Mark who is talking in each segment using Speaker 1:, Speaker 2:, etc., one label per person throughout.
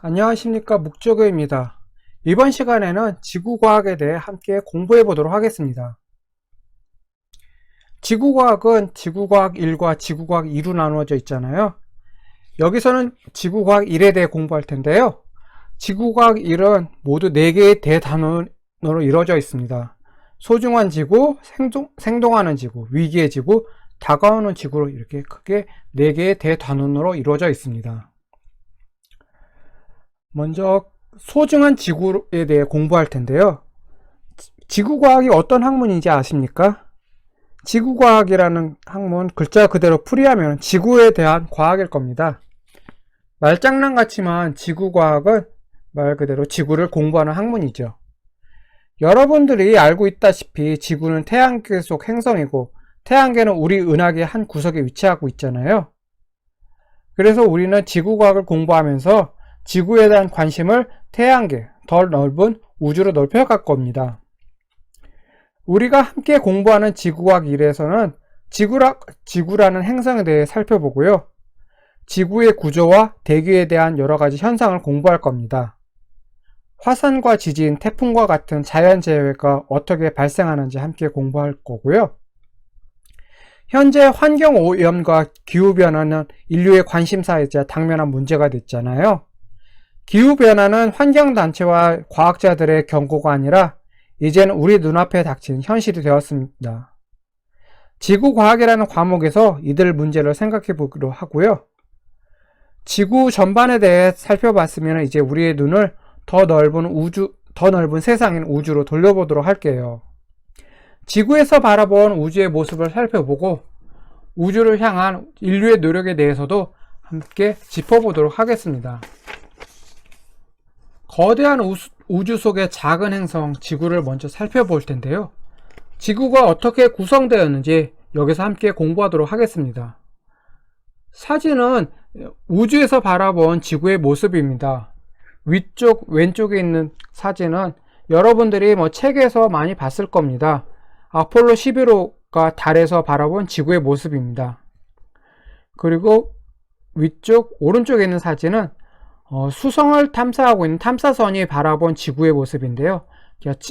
Speaker 1: 안녕하십니까, 묵조교입니다. 이번 시간에는 지구과학에 대해 함께 공부해 보도록 하겠습니다. 지구과학은 지구과학 1과 지구과학 2로 나누어져 있잖아요. 여기서는 지구과학 1에 대해 공부할 텐데요. 지구과학 1은 모두 4개의 대단원으로 이루어져 있습니다. 소중한 지구, 생동하는 지구, 위기의 지구, 다가오는 지구로 이렇게 크게 4개의 대단원으로 이루어져 있습니다. 먼저 소중한 지구에 대해 공부할 텐데요. 지구과학이 어떤 학문인지 아십니까? 지구과학이라는 학문 글자 그대로 풀이하면 지구에 대한 과학일 겁니다. 말장난 같지만 지구과학은 말 그대로 지구를 공부하는 학문이죠. 여러분들이 알고 있다시피 지구는 태양계 속 행성이고 태양계는 우리 은하계 한 구석에 위치하고 있잖아요. 그래서 우리는 지구과학을 공부하면서 지구에 대한 관심을 태양계, 더 넓은 우주로 넓혀갈 겁니다. 우리가 함께 공부하는 지구과학 1에서는 지구라는 행성에 대해 살펴보고요. 지구의 구조와 대기에 대한 여러 가지 현상을 공부할 겁니다. 화산과 지진, 태풍과 같은 자연재해가 어떻게 발생하는지 함께 공부할 거고요. 현재 환경오염과 기후변화는 인류의 관심사이자 당면한 문제가 됐잖아요. 기후변화는 환경단체와 과학자들의 경고가 아니라 이제는 우리 눈앞에 닥친 현실이 되었습니다. 지구과학이라는 과목에서 이들 문제를 생각해 보기로 하고요. 지구 전반에 대해 살펴봤으면 이제 우리의 눈을 더 넓은 세상인 우주로 돌려보도록 할게요. 지구에서 바라본 우주의 모습을 살펴보고 우주를 향한 인류의 노력에 대해서도 함께 짚어보도록 하겠습니다. 거대한 우주 속의 작은 행성 지구를 먼저 살펴볼 텐데요. 지구가 어떻게 구성되었는지 여기서 함께 공부하도록 하겠습니다. 사진은 우주에서 바라본 지구의 모습입니다. 위쪽 왼쪽에 있는 사진은 여러분들이 책에서 많이 봤을 겁니다. 아폴로 11호가 달에서 바라본 지구의 모습입니다. 그리고 위쪽 오른쪽에 있는 사진은 수성을 탐사하고 있는 탐사선이 바라본 지구의 모습인데요.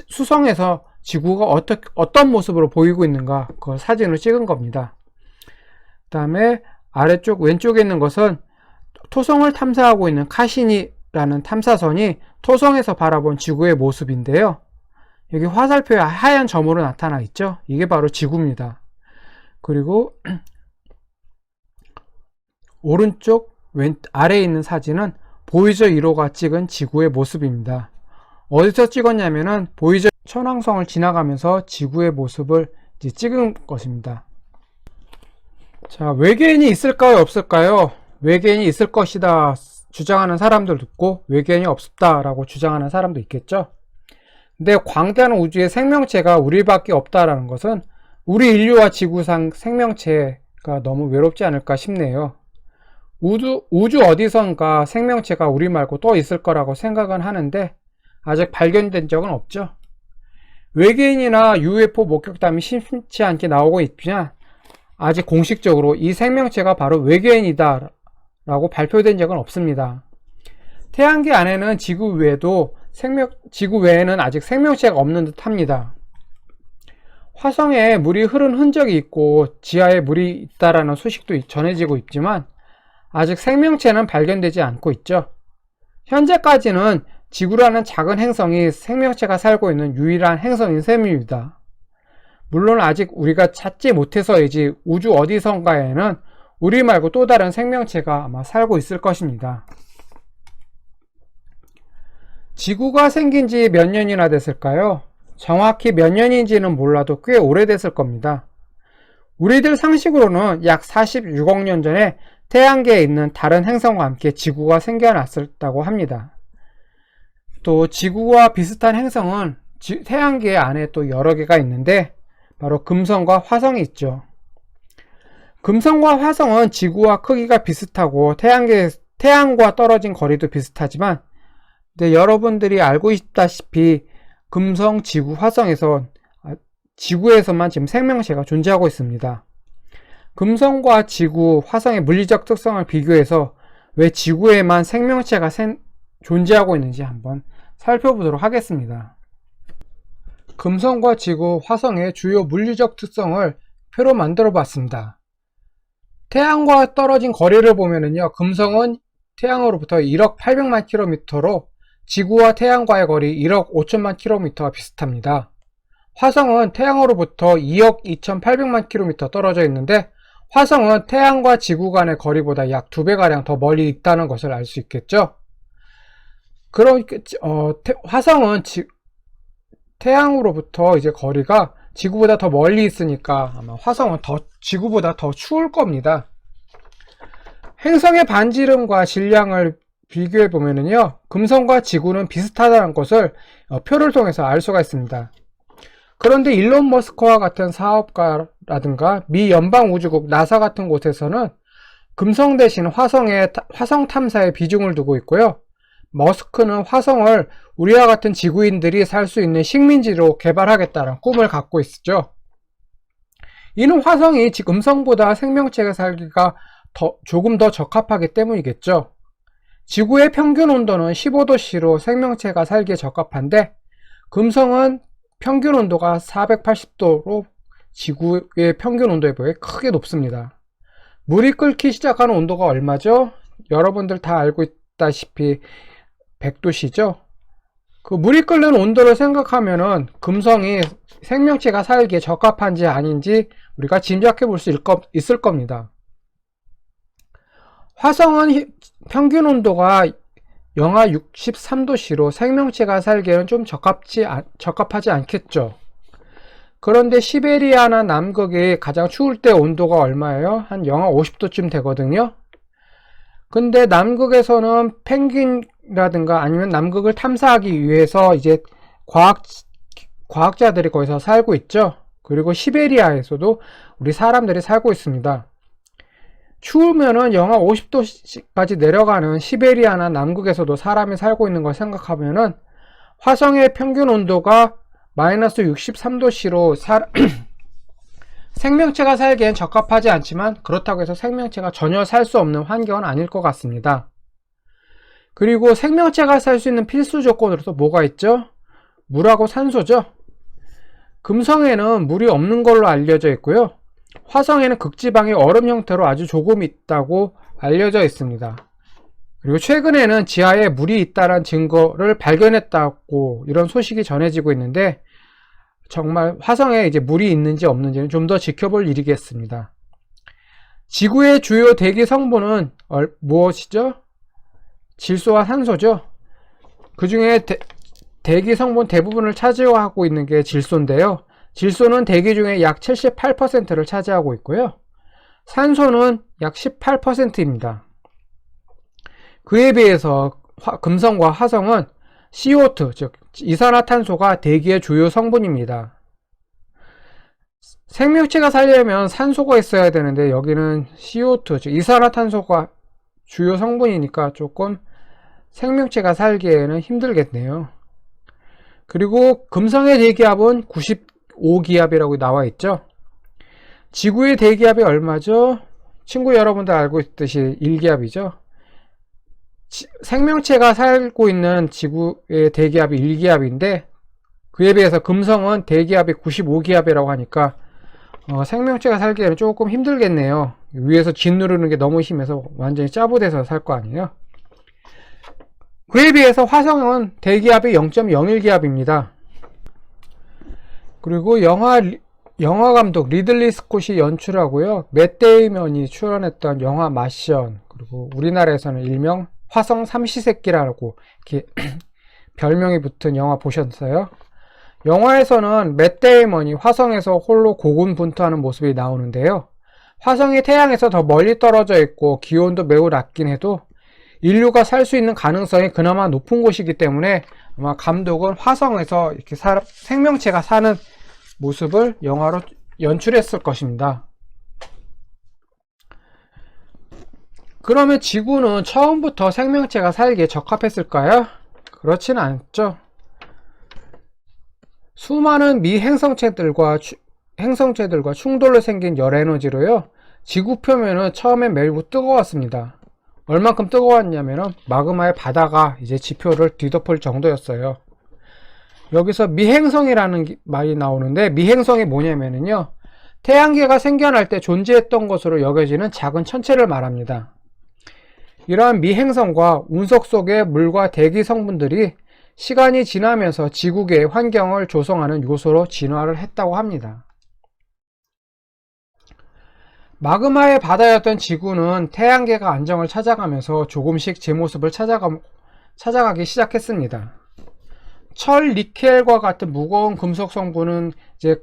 Speaker 1: 수성에서 지구가 어떤 모습으로 보이고 있는가 그 사진을 찍은 겁니다. 그 다음에 아래쪽 왼쪽에 있는 것은 토성을 탐사하고 있는 카시니라는 탐사선이 토성에서 바라본 지구의 모습인데요. 여기 화살표에 하얀 점으로 나타나 있죠. 이게 바로 지구입니다. 그리고 오른쪽 아래에 있는 사진은 보이저 1호가 찍은 지구의 모습입니다. 어디서 찍었냐면은 보이저 천왕성을 지나가면서 지구의 모습을 찍은 것입니다. 자, 외계인이 있을까요, 없을까요? 외계인이 있을 것이다 주장하는 사람들도 있고 외계인이 없다라고 주장하는 사람도 있겠죠. 근데 광대한 우주에 생명체가 우리밖에 없다라는 것은 우리 인류와 지구상 생명체가 너무 외롭지 않을까 싶네요. 우주 어디선가 생명체가 우리 말고 또 있을 거라고 생각은 하는데 아직 발견된 적은 없죠. 외계인이나 UFO 목격담이 심치 않게 나오고 있지만 아직 공식적으로 이 생명체가 바로 외계인이다 라고 발표된 적은 없습니다. 태양계 안에는 지구 외에는 아직 생명체가 없는 듯 합니다. 화성에 물이 흐른 흔적이 있고 지하에 물이 있다라는 소식도 전해지고 있지만 아직 생명체는 발견되지 않고 있죠. 현재까지는 지구라는 작은 행성이 생명체가 살고 있는 유일한 행성인 셈입니다. 물론 아직 우리가 찾지 못해서이지 우주 어디선가에는 우리 말고 또 다른 생명체가 아마 살고 있을 것입니다. 지구가 생긴 지 몇 년이나 됐을까요? 정확히 몇 년인지는 몰라도 꽤 오래됐을 겁니다. 우리들 상식으로는 약 46억 년 전에 태양계에 있는 다른 행성과 함께 지구가 생겨났다고 합니다. 또 지구와 비슷한 행성은 태양계 안에 또 여러 개가 있는데 바로 금성과 화성이 있죠. 금성과 화성은 지구와 크기가 비슷하고 태양과 떨어진 거리도 비슷하지만 여러분들이 알고 있다시피 금성, 지구, 화성에서 지구에서만 지금 생명체가 존재하고 있습니다. 금성과 지구, 화성의 물리적 특성을 비교해서 왜 지구에만 생명체가 존재하고 있는지 한번 살펴보도록 하겠습니다. 금성과 지구, 화성의 주요 물리적 특성을 표로 만들어 봤습니다. 태양과 떨어진 거리를 보면은요, 금성은 태양으로부터 1억 800만 km로 지구와 태양과의 거리 1억 5천만 km와 비슷합니다. 화성은 태양으로부터 2억 2800만 km 떨어져 있는데, 화성은 태양과 지구 간의 거리보다 약 2배가량 더 멀리 있다는 것을 알 수 있겠죠. 화성은 태양으로부터 이제 거리가 지구보다 더 멀리 있으니까 아마 화성은 지구보다 더 추울 겁니다. 행성의 반지름과 질량을 비교해 보면은요, 금성과 지구는 비슷하다는 것을 표를 통해서 알 수가 있습니다. 그런데 일론 머스크와 같은 사업가라든가 미 연방우주국 나사 같은 곳에서는 금성 대신 화성 탐사에 비중을 두고 있고요. 머스크는 화성을 우리와 같은 지구인들이 살 수 있는 식민지로 개발하겠다는 꿈을 갖고 있죠. 이는 화성이 금성보다 생명체가 살기가 조금 더 적합하기 때문이겠죠. 지구의 평균 온도는 15도씨로 생명체가 살기에 적합한데, 금성은 평균 온도가 480도로 지구의 평균 온도에 비해 크게 높습니다. 물이 끓기 시작하는 온도가 얼마죠? 여러분들 다 알고 있다시피 100도씨죠? 그 물이 끓는 온도를 생각하면은 금성이 생명체가 살기에 적합한지 아닌지 우리가 짐작해 볼 수 있을 겁니다. 화성은 평균 온도가 영하 63도씨로 생명체가 살기에는 좀 적합하지 않겠죠. 그런데 시베리아나 남극이 가장 추울 때 온도가 얼마예요? 한 영하 50도쯤 되거든요. 근데 남극에서는 펭귄이라든가 아니면 남극을 탐사하기 위해서 이제 과학자들이 거기서 살고 있죠. 그리고 시베리아에서도 우리 사람들이 살고 있습니다. 추우면은 영하 50도까지 내려가는 시베리아나 남극에서도 사람이 살고 있는 걸 생각하면은 화성의 평균 온도가 마이너스 63도씨로 생명체가 살기엔 적합하지 않지만, 그렇다고 해서 생명체가 전혀 살 수 없는 환경은 아닐 것 같습니다. 그리고 생명체가 살 수 있는 필수 조건으로서 뭐가 있죠? 물하고 산소죠. 금성에는 물이 없는 걸로 알려져 있고요. 화성에는 극지방이 얼음 형태로 아주 조금 있다고 알려져 있습니다. 그리고 최근에는 지하에 물이 있다는 증거를 발견했다고 이런 소식이 전해지고 있는데, 정말 화성에 이제 물이 있는지 없는지는 좀 더 지켜볼 일이겠습니다. 지구의 주요 대기 성분은 무엇이죠? 질소와 산소죠. 그 중에 대기 성분 대부분을 차지하고 있는 게 질소인데요. 질소는 대기 중에 약 78%를 차지하고 있고요. 산소는 약 18%입니다. 그에 비해서 금성과 화성은 CO2, 즉 이산화탄소가 대기의 주요 성분입니다. 생명체가 살려면 산소가 있어야 되는데 여기는 CO2, 즉 이산화탄소가 주요 성분이니까 조금 생명체가 살기에는 힘들겠네요. 그리고 금성의 대기압은 95기압이라고 나와 있죠. 지구의 대기압이 얼마죠? 친구 여러분들 알고 있듯이 1기압이죠. 생명체가 살고 있는 지구의 대기압이 1기압인데 그에 비해서 금성은 대기압이 95기압이라고 하니까 생명체가 살기에는 조금 힘들겠네요. 위에서 짓누르는 게 너무 심해서 완전히 짜부돼서 살 거 아니에요. 그에 비해서 화성은 대기압이 0.01기압입니다. 그리고 영화 감독 리들리 스콧이 연출하고요, 맷 데이먼이 출연했던 영화 마션, 그리고 우리나라에서는 일명 화성 삼시세끼라고 이렇게 별명이 붙은 영화 보셨어요? 영화에서는 맷 데이먼이 화성에서 홀로 고군분투하는 모습이 나오는데요. 화성이 태양에서 더 멀리 떨어져 있고 기온도 매우 낮긴 해도 인류가 살 수 있는 가능성이 그나마 높은 곳이기 때문에 아마 감독은 화성에서 이렇게 생명체가 사는 모습을 영화로 연출했을 것입니다. 그러면 지구는 처음부터 생명체가 살기에 적합했을까요? 그렇진 않죠. 수많은 행성체들과 충돌로 생긴 열 에너지로요, 지구 표면은 처음엔 매우 뜨거웠습니다. 얼만큼 뜨거웠냐면은 마그마의 바다가 이제 지표를 뒤덮을 정도였어요. 여기서 미행성이라는 말이 나오는데, 미행성이 뭐냐면은요, 태양계가 생겨날 때 존재했던 것으로 여겨지는 작은 천체를 말합니다. 이러한 미행성과 운석 속의 물과 대기 성분들이 시간이 지나면서 지구계의 환경을 조성하는 요소로 진화를 했다고 합니다. 마그마의 바다였던 지구는 태양계가 안정을 찾아가면서 조금씩 제 모습을 찾아가기 시작했습니다. 철, 니켈과 같은 무거운 금속 성분은 이제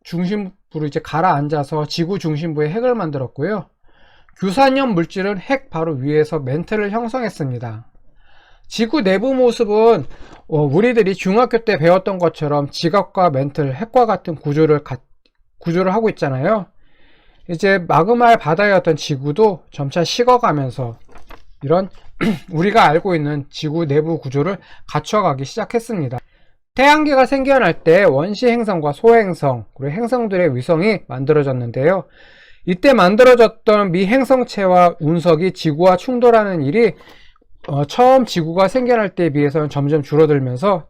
Speaker 1: 중심부로 이제 가라앉아서 지구 중심부에 핵을 만들었고요. 규산염 물질은 핵 바로 위에서 멘틀을 형성했습니다. 지구 내부 모습은 우리들이 중학교 때 배웠던 것처럼 지각과 멘틀, 핵과 같은 구조를 하고 있잖아요. 이제 마그마의 바다였던 지구도 점차 식어가면서 이런 우리가 알고 있는 지구 내부 구조를 갖춰가기 시작했습니다. 태양계가 생겨날 때 원시 행성과 소행성, 그리고 행성들의 위성이 만들어졌는데요. 이때 만들어졌던 미행성체와 운석이 지구와 충돌하는 일이 처음 지구가 생겨날 때에 비해서는 점점 줄어들면서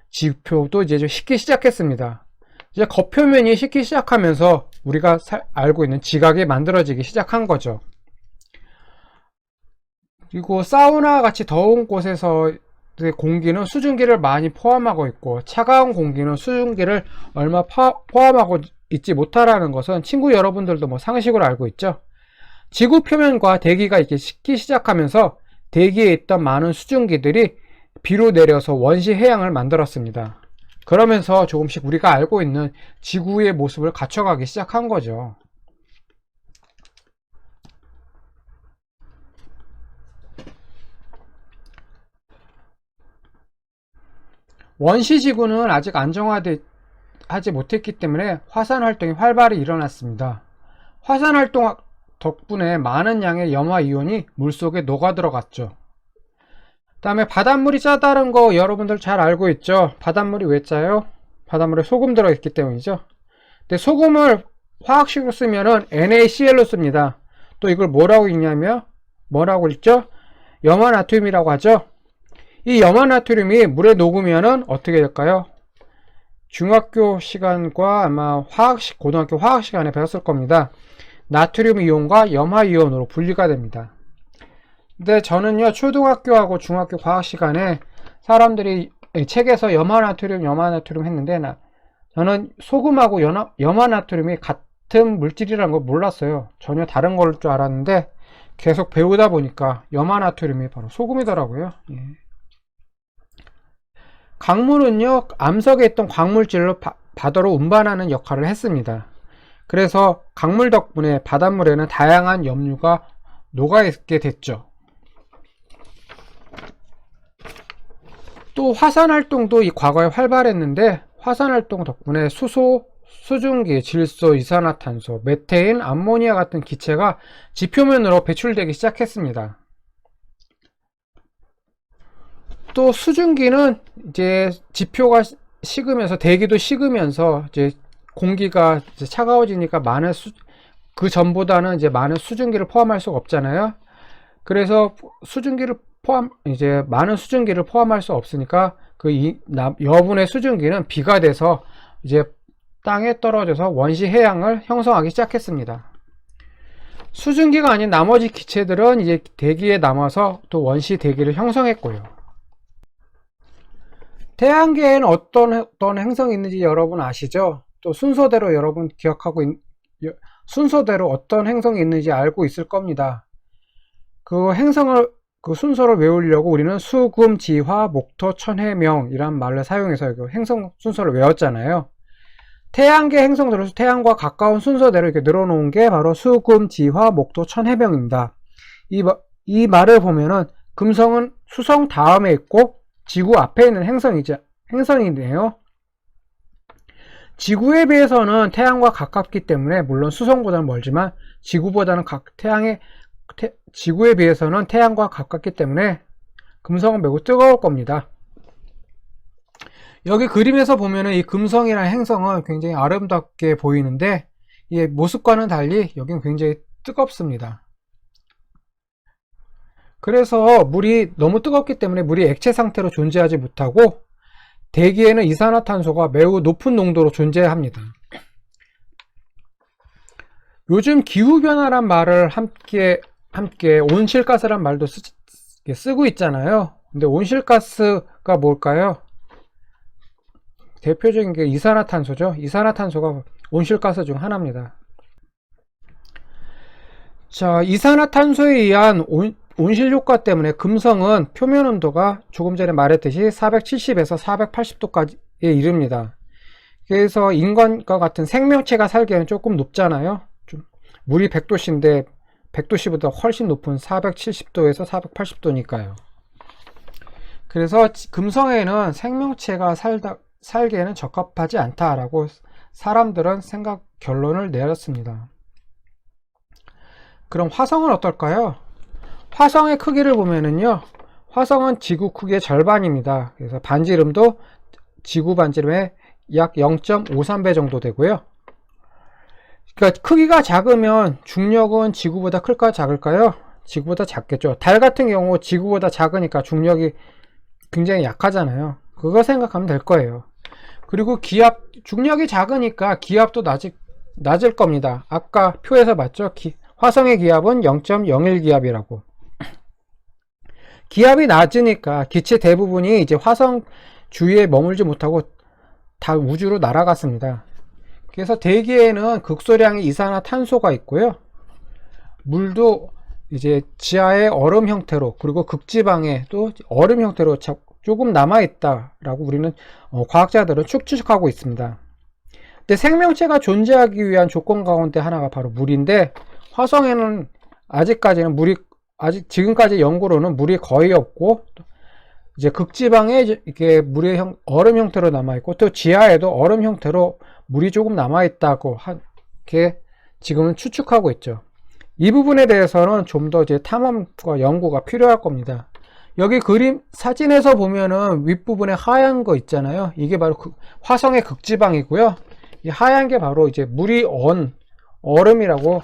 Speaker 1: 지표도 이제 좀 식기 시작했습니다. 이제 겉표면이 식기 시작하면서 우리가 알고 있는 지각이 만들어지기 시작한 거죠. 그리고 사우나 같이 더운 곳에서 공기는 수증기를 많이 포함하고 있고, 차가운 공기는 수증기를 얼마 포함하고 있지 못하라는 것은 친구 여러분들도 뭐 상식으로 알고 있죠. 지구 표면과 대기가 이렇게 식기 시작하면서 대기에 있던 많은 수증기들이 비로 내려서 원시 해양을 만들었습니다. 그러면서 조금씩 우리가 알고 있는 지구의 모습을 갖춰가기 시작한 거죠. 원시 지구는 아직 안정화되지 못했기 때문에 화산 활동이 활발히 일어났습니다. 화산 활동 덕분에 많은 양의 염화이온이 물속에 녹아 들어갔죠. 그 다음에 바닷물이 짜다는 거 여러분들 잘 알고 있죠. 바닷물이 왜 짜요? 바닷물에 소금 들어있기 때문이죠. 근데 소금을 화학식으로 쓰면은 NaCl로 씁니다. 또 이걸 뭐라고 읽죠? 염화나트륨이라고 하죠. 이 염화나트륨이 물에 녹으면은 어떻게 될까요? 중학교 시간과 아마 고등학교 화학 시간에 배웠을 겁니다. 나트륨 이온과 염화 이온으로 분리가 됩니다. 근데 저는요, 초등학교하고 중학교 과학 시간에 사람들이 책에서 염화나트륨 했는데, 저는 소금하고 염화나트륨이 같은 물질이라는 걸 몰랐어요. 전혀 다른 걸 줄 알았는데, 계속 배우다 보니까 염화나트륨이 바로 소금이더라고요. 예. 강물은요, 암석에 있던 광물질로 바다로 운반하는 역할을 했습니다. 그래서 강물 덕분에 바닷물에는 다양한 염류가 녹아있게 됐죠. 또 화산활동도 이 과거에 활발했는데, 화산활동 덕분에 수소, 수증기, 질소, 이산화탄소, 메테인, 암모니아 같은 기체가 지표면으로 배출되기 시작했습니다. 또 수증기는 이제 지표가 식으면서, 대기도 식으면서 이제 공기가 이제 차가워지니까 그 전보다는 이제 많은 수증기를 포함할 수가 없잖아요. 그래서 많은 수증기를 포함할 수 없으니까 여분의 수증기는 비가 돼서 이제 땅에 떨어져서 원시 해양을 형성하기 시작했습니다. 수증기가 아닌 나머지 기체들은 이제 대기에 남아서 또 원시 대기를 형성했고요. 태양계에는 어떤 행성이 있는지 여러분 아시죠? 또 순서대로 여러분 순서대로 어떤 행성이 있는지 알고 있을 겁니다. 그 순서를 외우려고 우리는 수금, 지화, 목토, 천해명 이란 말을 사용해서 행성 순서를 외웠잖아요. 태양계 행성들은 태양과 가까운 순서대로 이렇게 늘어놓은 게 바로 수금, 지화, 목토, 천해명입니다. 이 말을 보면은 금성은 수성 다음에 있고 지구 앞에 있는 행성이네요. 지구에 비해서는 태양과 가깝기 때문에 물론 수성보다는 멀지만 지구에 비해서는 태양과 가깝기 때문에 금성은 매우 뜨거울 겁니다. 여기 그림에서 보면은 이 금성이라는 행성은 굉장히 아름답게 보이는데, 이 모습과는 달리 여기는 굉장히 뜨겁습니다. 그래서 물이 너무 뜨겁기 때문에 물이 액체 상태로 존재하지 못하고 대기에는 이산화탄소가 매우 높은 농도로 존재합니다. 요즘 기후변화란 말을 함께 온실가스란 말도 쓰고 있잖아요. 근데 온실가스가 뭘까요? 대표적인 게 이산화탄소죠. 이산화탄소가 온실가스 중 하나입니다. 자, 이산화탄소에 의한 온실 효과 때문에 금성은 표면 온도가 조금 전에 말했듯이 470에서 480도까지에 이릅니다. 그래서 인간과 같은 생명체가 살기에는 조금 높잖아요. 물이 100도씨인데 100도씨보다 훨씬 높은 470도에서 480도니까요. 그래서 금성에는 생명체가 살기에는 적합하지 않다라고 사람들은 결론을 내렸습니다. 그럼 화성은 어떨까요? 화성의 크기를 보면은요, 화성은 지구 크기의 절반입니다. 그래서 반지름도 지구 반지름의 약 0.53배 정도 되고요. 그러니까 크기가 작으면 중력은 지구보다 클까요, 작을까요? 지구보다 작겠죠. 달 같은 경우 지구보다 작으니까 중력이 굉장히 약하잖아요. 그거 생각하면 될 거예요. 그리고 중력이 작으니까 기압도 낮을 겁니다. 아까 표에서 봤죠? 화성의 기압은 0.01 기압이라고. 기압이 낮으니까 기체 대부분이 이제 화성 주위에 머물지 못하고 다 우주로 날아갔습니다. 그래서 대기에는 극소량의 이산화탄소가 있고요. 물도 이제 지하에 얼음 형태로, 그리고 극지방에 또 얼음 형태로 조금 남아있다라고 우리는 과학자들은 추측하고 있습니다. 근데 생명체가 존재하기 위한 조건 가운데 하나가 바로 물인데, 화성에는 아직까지는 지금까지 연구로는 물이 거의 없고, 이제 극지방에 이게 얼음 형태로 남아있고, 또 지하에도 얼음 형태로 물이 조금 남아있다고 이렇게 지금은 추측하고 있죠. 이 부분에 대해서는 좀 더 이제 탐험과 연구가 필요할 겁니다. 여기 사진에서 보면은 윗부분에 하얀 거 있잖아요. 이게 바로 화성의 극지방이고요. 이 하얀 게 바로 이제 물이 얼음이라고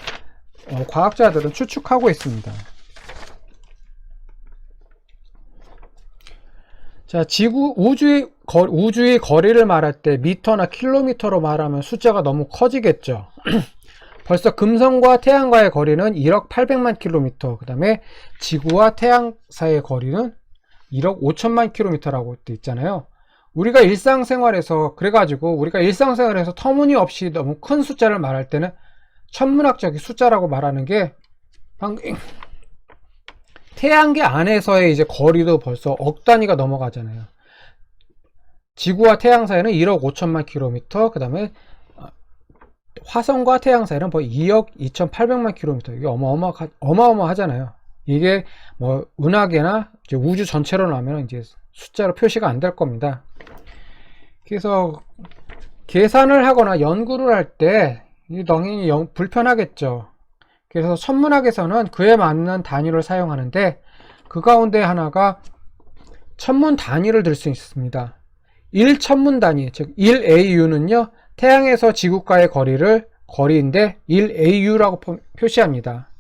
Speaker 1: 과학자들은 추측하고 있습니다. 자, 우주의 거리를 말할 때 미터나 킬로미터로 말하면 숫자가 너무 커지겠죠. 벌써 금성과 태양과의 거리는 1억 800만 킬로미터, 그 다음에 지구와 태양 사이의 거리는 1억 5천만 킬로미터라고 돼 있잖아요. 우리가 일상생활에서 터무니없이 너무 큰 숫자를 말할 때는 천문학적인 숫자라고 말하는 게 태양계 안에서의 이제 거리도 벌써 억 단위가 넘어가잖아요. 지구와 태양 사이는 1억 5천만 킬로미터, 그 다음에 화성과 태양 사이는 거의 2억 2,800만 킬로미터. 이게 어마어마하잖아요. 이게 뭐 은하계나 이제 우주 전체로 나오면 이제 숫자로 표시가 안 될 겁니다. 그래서 계산을 하거나 연구를 할 때 당연히 불편하겠죠. 그래서 천문학에서는 그에 맞는 단위를 사용하는데, 그 가운데 하나가 천문 단위를 들 수 있습니다. 1천문 단위, 즉 1AU는요, 태양에서 지구과의 거리인데 1AU라고 표시합니다.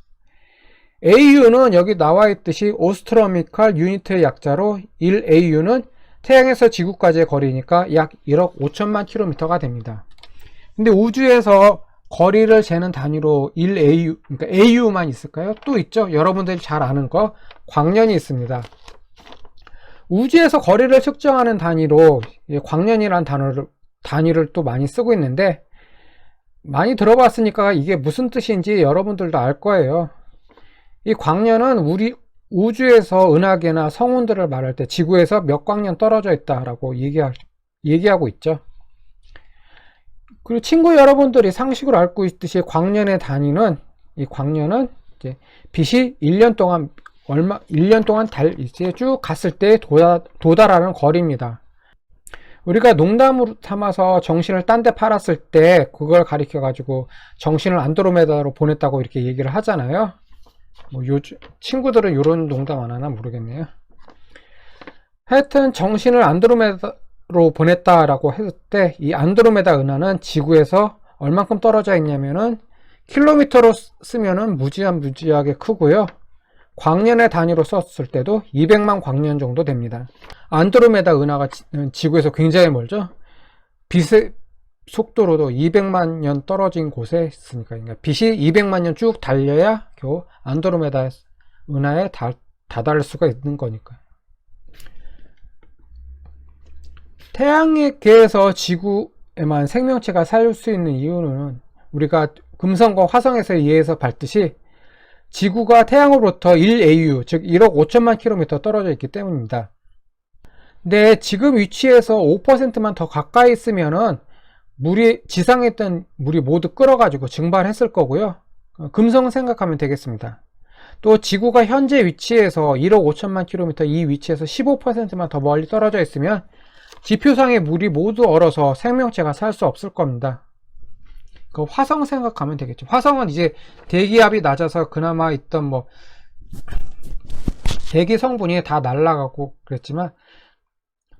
Speaker 1: AU는 여기 나와 있듯이 오스트로미칼 유니트의 약자로 1AU는 태양에서 지구까지의 거리니까 약 1억 5천만 킬로미터가 됩니다. 근데 우주에서 거리를 재는 단위로 1AU, 그러니까 AU만 있을까요? 또 있죠. 여러분들이 잘 아는 거, 광년이 있습니다. 우주에서 거리를 측정하는 단위로 광년이라는 단위를 또 많이 쓰고 있는데, 많이 들어봤으니까 이게 무슨 뜻인지 여러분들도 알 거예요. 이 광년은 우주에서 은하계나 성운들을 말할 때 지구에서 몇 광년 떨어져 있다라고 얘기하고 있죠. 그리고 친구 여러분들이 상식으로 알고 있듯이 광년의 단위는, 이 광년은 이제 빛이 1년 동안 이제 쭉 갔을 때 도달하는 거리입니다. 우리가 농담으로 삼아서 정신을 딴 데 팔았을 때 그걸 가리켜 가지고 정신을 안드로메다로 보냈다고 이렇게 얘기를 하잖아요. 뭐 친구들은 이런 농담 안 하나 모르겠네요. 하여튼 정신을 안드로메다로 보냈다라고 했을 때, 이 안드로메다 은하는 지구에서 얼만큼 떨어져 있냐면은 킬로미터로 쓰면은 무지하게 크고요. 광년의 단위로 썼을 때도 200만 광년 정도 됩니다. 안드로메다 은하가 지구에서 굉장히 멀죠. 빛의 속도로도 200만 년 떨어진 곳에 있으니까, 그러니까 빛이 200만 년 쭉 달려야 겨우 안드로메다 은하에 다다를 수가 있는 거니까. 태양계에서 지구에만 생명체가 살 수 있는 이유는 우리가 금성과 화성에서 이해해서 봤듯이 지구가 태양으로부터 1AU, 즉 1억 5천만 킬로미터 떨어져 있기 때문입니다. 근데 지금 위치에서 5%만 더 가까이 있으면은 지상에 있던 물이 모두 끓어가지고 증발했을 거고요. 금성 생각하면 되겠습니다. 또 지구가 현재 위치에서 1억 5천만 킬로미터 이 위치에서 15%만 더 멀리 떨어져 있으면 지표상의 물이 모두 얼어서 생명체가 살 수 없을 겁니다. 그 화성 생각하면 되겠죠. 화성은 이제 대기압이 낮아서 그나마 있던 대기 성분이 다 날아가고 그랬지만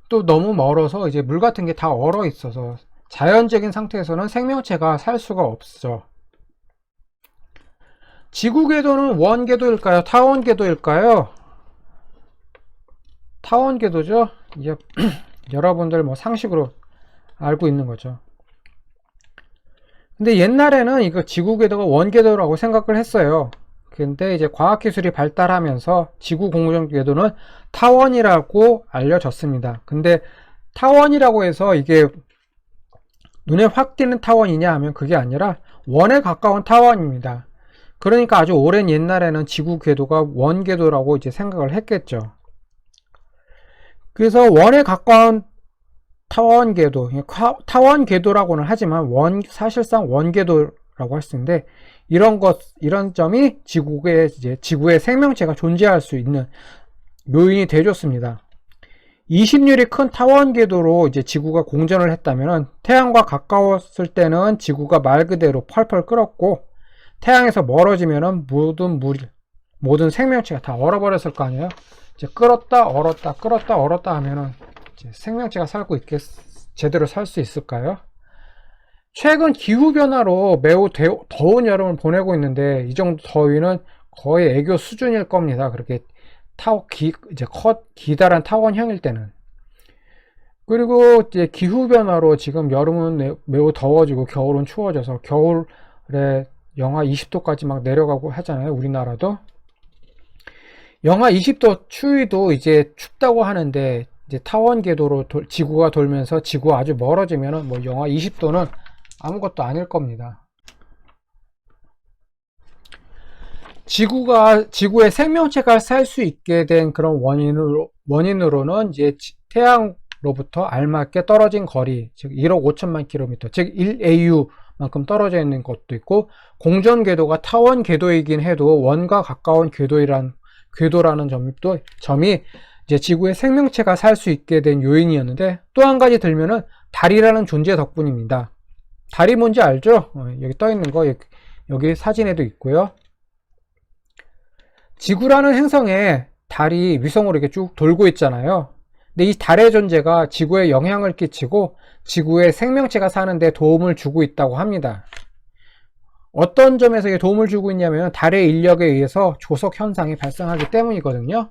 Speaker 1: 또 너무 멀어서 이제 물 같은 게 다 얼어 있어서 자연적인 상태에서는 생명체가 살 수가 없죠. 지구 궤도는 원 궤도일까요? 타원 궤도일까요? 타원 궤도죠. 이제 여러분들 상식으로 알고 있는 거죠. 근데 옛날에는 이거 지구 궤도가 원 궤도라고 생각을 했어요. 근데 이제 과학기술이 발달하면서 지구 공전 궤도는 타원이라고 알려졌습니다. 근데 타원이라고 해서 이게 눈에 확 띄는 타원이냐 하면 그게 아니라 원에 가까운 타원입니다. 그러니까 아주 오랜 옛날에는 지구 궤도가 원 궤도라고 이제 생각을 했겠죠. 그래서 원에 가까운 타원 궤도, 타원 궤도라고는 하지만 사실상 원 궤도라고 할 수 있는데 이런 점이 지구에 생명체가 존재할 수 있는 요인이 되어줬습니다. 20률이 큰 타원 궤도로 이제 지구가 공전을 했다면 태양과 가까웠을 때는 지구가 말 그대로 펄펄 끓었고 태양에서 멀어지면은 모든 생명체가 다 얼어버렸을 거 아니에요. 이제 끓었다 얼었다 하면은 이제 생명체가 제대로 살 수 있을까요? 최근 기후변화로 매우 더운 여름을 보내고 있는데 이 정도 더위는 거의 애교 수준일 겁니다. 그렇게 기다란 타원형일 때는. 그리고 이제 기후변화로 지금 여름은 매우 더워지고 겨울은 추워져서 겨울에 영하 20도까지 막 내려가고 하잖아요. 우리나라도. 영하 20도 추위도 이제 춥다고 하는데 이제 타원 궤도로 지구가 돌면서 지구가 아주 멀어지면은 영하 20도는 아무것도 아닐 겁니다. 지구에 생명체가 살 수 있게 된 그런 원인으로는 이제 태양로부터 알맞게 떨어진 거리, 즉 1억 5천만 킬로미터, 즉 1AU 만큼 떨어져 있는 것도 있고, 공전 궤도가 타원 궤도이긴 해도 원과 가까운 궤도라는 점이 이제 지구에 생명체가 살 수 있게 된 요인이었는데, 또 한 가지 들면은 달이라는 존재 덕분입니다. 달이 뭔지 알죠? 여기 떠 있는 거 여기 사진에도 있고요. 지구라는 행성에 달이 위성으로 이렇게 쭉 돌고 있잖아요. 근데 이 달의 존재가 지구에 영향을 끼치고 지구에 생명체가 사는데 도움을 주고 있다고 합니다. 어떤 점에서 이게 도움을 주고 있냐면 달의 인력에 의해서 조석 현상이 발생하기 때문이거든요.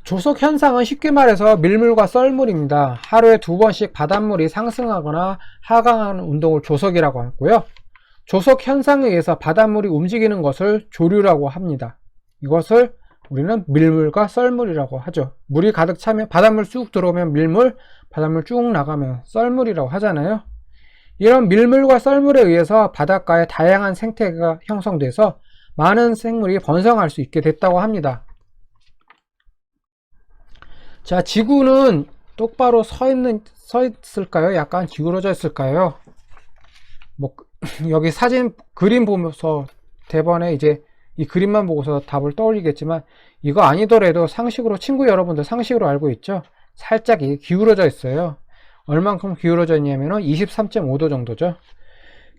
Speaker 1: 조석 현상은 쉽게 말해서 밀물과 썰물입니다. 하루에 2번씩 바닷물이 상승하거나 하강하는 운동을 조석이라고 하고요. 조석 현상에 의해서 바닷물이 움직이는 것을 조류라고 합니다. 이것을 우리는 밀물과 썰물이라고 하죠. 물이 가득 차면 바닷물 쑥 들어오면 밀물, 바닷물 쭉 나가면 썰물이라고 하잖아요. 이런 밀물과 썰물에 의해서 바닷가에 다양한 생태계가 형성돼서 많은 생물이 번성할 수 있게 됐다고 합니다. 자, 지구는 똑바로 서 있을까요? 약간 기울어져 있을까요? 여기 그림 보면서 대번에 이제 이 그림만 보고서 답을 떠올리겠지만, 이거 아니더라도 친구 여러분들 상식으로 알고 있죠? 살짝 기울어져 있어요. 얼만큼 기울어져 있냐면은 23.5도 정도죠.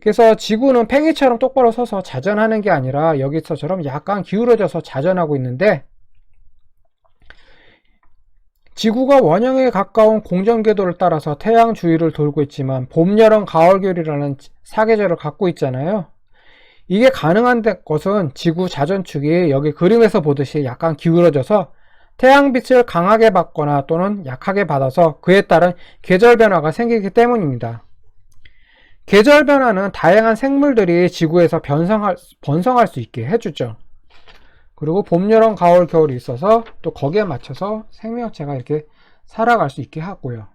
Speaker 1: 그래서 지구는 팽이처럼 똑바로 서서 자전하는 게 아니라 여기서처럼 약간 기울어져서 자전하고 있는데, 지구가 원형에 가까운 공전궤도를 따라서 태양 주위를 돌고 있지만 봄, 여름, 가을, 겨울이라는 사계절을 갖고 있잖아요. 이게 가능한 것은 지구 자전축이 여기 그림에서 보듯이 약간 기울어져서 태양빛을 강하게 받거나 또는 약하게 받아서 그에 따른 계절 변화가 생기기 때문입니다. 계절 변화는 다양한 생물들이 지구에서 번성할 수 있게 해주죠. 그리고 봄, 여름, 가을, 겨울이 있어서 또 거기에 맞춰서 생명체가 이렇게 살아갈 수 있게 하고요.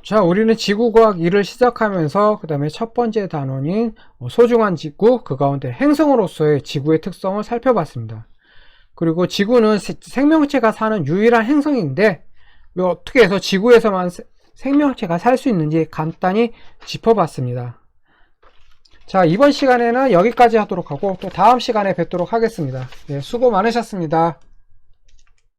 Speaker 1: 자, 우리는 지구과학 1을 시작하면서 그 다음에 첫 번째 단원인 소중한 지구, 그 가운데 행성으로서의 지구의 특성을 살펴봤습니다. 그리고 지구는 생명체가 사는 유일한 행성인데 어떻게 해서 지구에서만 생명체가 살 수 있는지 간단히 짚어봤습니다. 자, 이번 시간에는 여기까지 하도록 하고 또 다음 시간에 뵙도록 하겠습니다. 네, 수고 많으셨습니다.